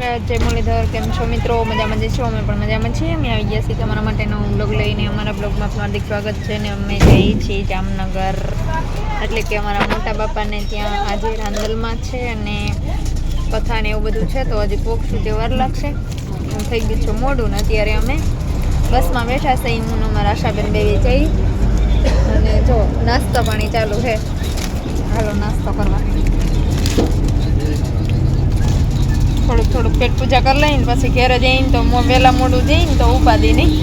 જય મુરલીધર, કેમ છો મિત્રો? મજામાં જ છો? અમે પણ મજામાં છીએ. અમે આવી ગયા છીએ તમારા માટે નવો બ્લોગ લઈને. અમારા બ્લોગમાં આપનું હાર્દિક સ્વાગત છે. ને અમે જઈએ છીએ જામનગર, એટલે કે અમારા મોટા બાપાને ત્યાં આજે રાંદલમાં છે અને કથા ને એવું બધું છે, તો હજી પોખશું તે વાર લાગશે. થઈ ગયું છે મોડું ને અત્યારે અમે બસમાં બેઠા છે. હું અમારા આશાબેન બેવી જઈ અને જો નાસ્તો પાણી ચાલુ છે. હાલો નાસ્તો કરવા. થોડુંક પેટ પૂજા કરી લઈને પછી ઘેરે જઈને તો વહેલા મોડું જઈને તો ઉપાદી નહીં.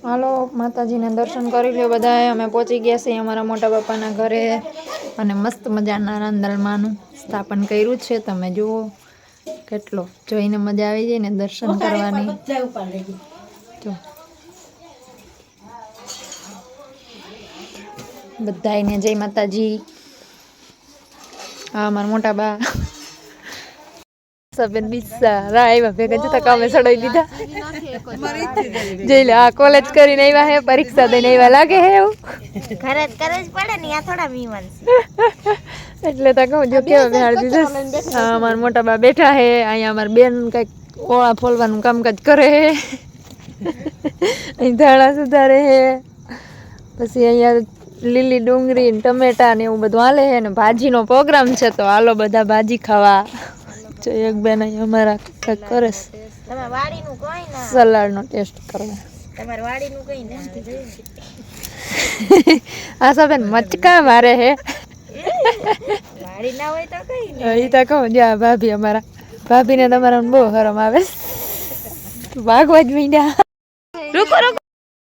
હાલો માતાજીના દર્શન કરી લ્યો બધાએ. અમે પહોંચી ગયા છીએ અમારા મોટા બાપાના ઘરે અને મસ્ત મજાના રાંદલમાનું સ્થાપન કર્યું છે. તમે જુઓ કેટલો જોઈને મજા આવી જાય ને દર્શન કરવાની. જો બધાને જય માતાજી. હા મારા મોટા બા સબેન બિસ્સા આવ્યા ભેગા જતા કામે ચડાવી દીધા. જઈ લે આ કોલેજ કરીને આવ્યા હે, પરીક્ષા દઈને આવ્યા લાગે હે એવું. ઘરે જ પડે ને આ થોડા મીવન એટલે તો કહું જો કેવા બેહાડી દીધા. હા મારા મોટા બા બેઠા હે અહીંયા. અમારી બેન કઈક ઓળા ફોલવાનું કામકાજ કરે હે. અહીં ધાણા સુધારે હે. પછી અહીંયા લીલી ડુંગળી ટમેટા ને એવું બધું હાલે છે ને ભાજીનો પ્રોગ્રામ છે, તો હાલો બધા ભાજી ખાવા. જો એક બેન અહીંયા અમારા કંઈક કરે છે, તમાર વાડીનું કોઈ ના સલાડનો ટેસ્ટ કરવા. તમાર વાડીનું કઈ ના આશા બેન મચકા મારે હે. વાડી ના હોય તો કઈ ના. ઈ તો કહું જા ભાભી અમારા ભાભીને તમારા બહુ હરમ આવે. ભાગવા જ મીંડ્યા. રૂકો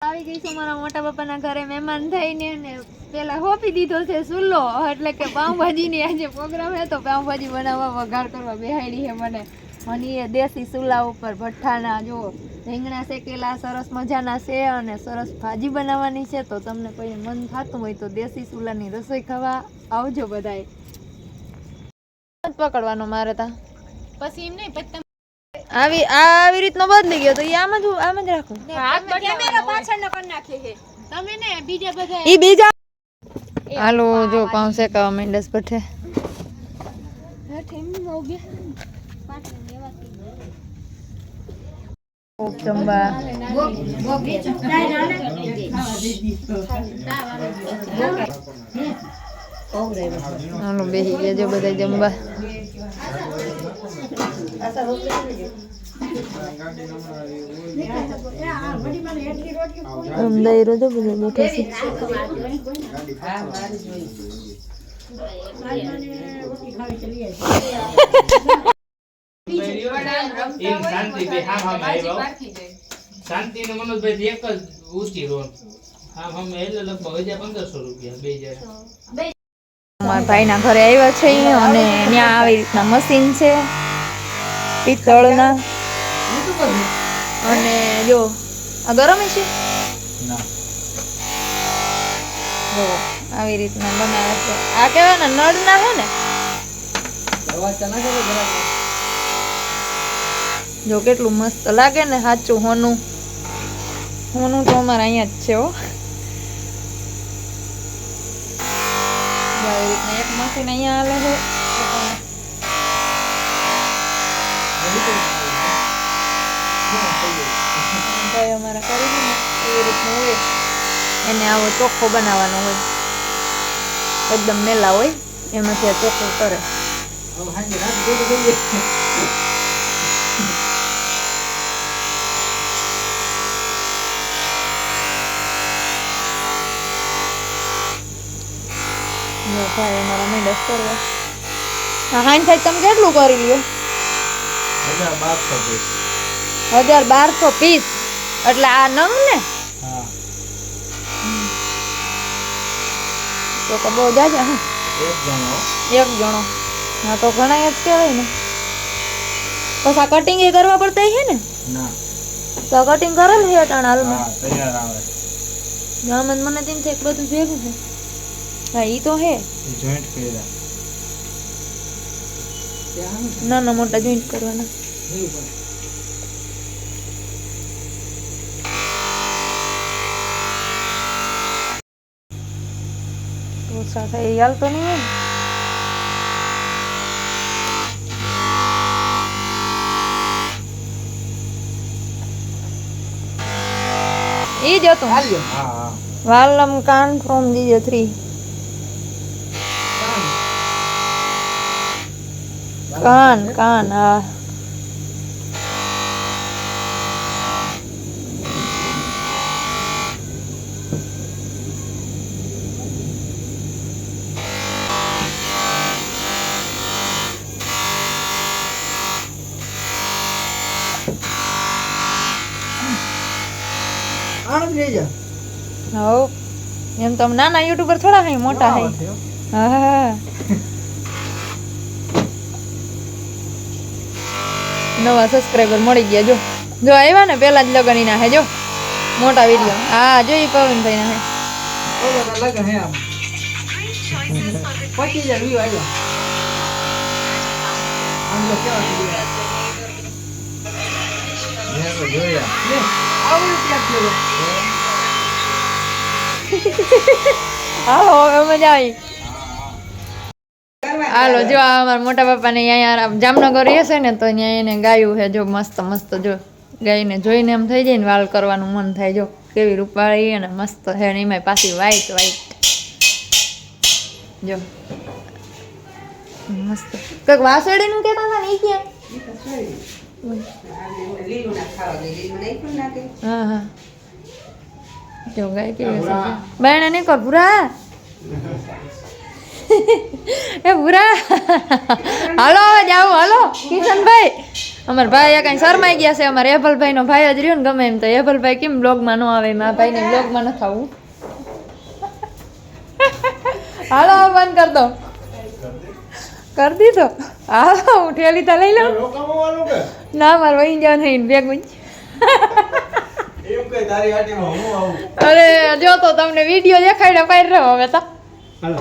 આવી ગઈ છું મારા મોટા બાપાના ઘરે મહેમાન થઈને ને પેલા હોપી દીધો છે સુલ્લો, એટલે કે પાઉંભાજીની આજે પ્રોગ્રામ છે, તો પાઉંભાજી બનાવવા વઘાર કરવા બેહાડી છે મને. મને એ દેશી સુલ્લા ઉપર ભઠ્ઠાના જો રીંગણા શેકેલા સરસ મજાના છે અને સરસ ભાજી બનાવવાની છે. તો તમને કોઈ મન થતું હોય તો દેશી સુલ્લાની રસોઈ ખાવા આવજો બધાએ. પકડવાનો મારે તા પછી એમ નહીં પછી આવી રીતનો બદલી ગયો તો એ આમ જ રાખો. કેમેરા પાછળ ન કરી નાખે છે તમે ને બીજા બધા ઈ બીજા. હાલો જો પાઉં શેકાવા માંડસ ભઠ્ઠે. જમવા હાલો બેસી ગયા જો બધા જમવા. અમદાઈ રોજો બધા બેઠા છે. શાંતિ ને મનોજભાઈ એક જ ઊંચી રોન આમ હમ એટલે લગભગ 1500 રૂપિયા બે જણા. મારા ભાઈના ઘરે આવ્યા છે અને ત્યાં આવી રીતના મશીન છે પિત્તળના. અને જો આ ગરમ છે જો આવી રીતના બનાવે છે. આ કેવા ને નળના છે ને. જો કેટલું મસ્ત લાગે ને. સાચું હોનું તો અમારે અહીંયા જ છે હો. આવી રીતના એક મશીન અહીંયા હાલે છે. ભાઈ અમારા કરી ને એવી રીતનું હોય. એને આવો ચોખ્ખો બનાવવાનો હોય, એકદમ મેલા હોય એમાંથી આ ચોખ્ખો કરે. ભાઈ અમારા મેડસ કરવા હાઈન થાય. તમે કેટલું કરી લ્યો? 1200 પીસ. એટલે આ નંગ ને તો બહુ જાજા. એક જણો હા તો ઘણા જ કહેવાય ને. પછી આ કટિંગ એ કરવા પડતા છે ને. તો કટિંગ કરેલ છે અટાણ હાલમાં. મને તેમ છે બધું ભેગું છે. હા ઈ તો હે નાના મોટા જોઈન્ટ કરવાના. તો સાથે હાલતો નહીં હોય ને. ઈ જ હતું હાલ્યો. હા હા. વાલમ કાન ફ્રોમ જીજે 3 કાન કાન હા આણંદ લઈ જા. હો એમ તો નાના યુટ્યુબર થોડા હે મોટા હે હા નવા સબસ્ક્રાઇબર મળી ગયા જો જો આવ્યા ને પેલા જ લગન ના હે જો મોટા વિડિયો હા જો ઈ પવનભાઈ ના હે ઓલો તો લગન હે આમ 25,000 વ્યૂ આવ્યા. આમ તો કેવા વ્યૂ આવ્યા. લે, આવું ક્યાં થયો? હાલો હવે મજા આવી હાલો જો આ અમારા મોટા બાપાને અહીંયા જામનગર રહે છે ને તો અહીંયા એને ગાયું છે જો મસ્ત મસ્ત જો ગાયને જોઈને એમ થઈ જાય ને વાલ કરવાનું મન થાય જો કેવી રૂપાળી અને મસ્ત છે ને એમાંય પાછી વ્હાઈટ વ્હાઈટ જો મસ્ત કંઈક વાસળીનું કહેતા હતા ને ઈ ક્યાં હા હા જો ગાય કેવી છે બાયણા નહીં કર ભૂરા એ ભૂરા હાલો જાઓ હાલો કિશનભાઈ અમારા ભાઈ કઈ શરમાઈ ગયા છે અમારા એભલભાઈ નો ભાઈ જ રહ્યો ને ગમે એમ તો એભલભાઈ કેમ બ્લોગમાં ન આવે મારા ભાઈને બ્લોગમાં ન થવું હાલો બંધ કર દો કરી દીધો હાલો હું ઠેલી તા લઈ લઉં ના મારે વહી જવા નહીં ભેગું અરે જો તો તમને વિડીયો દેખાડ્યા પાર રહ્યો હવે તો હાલો.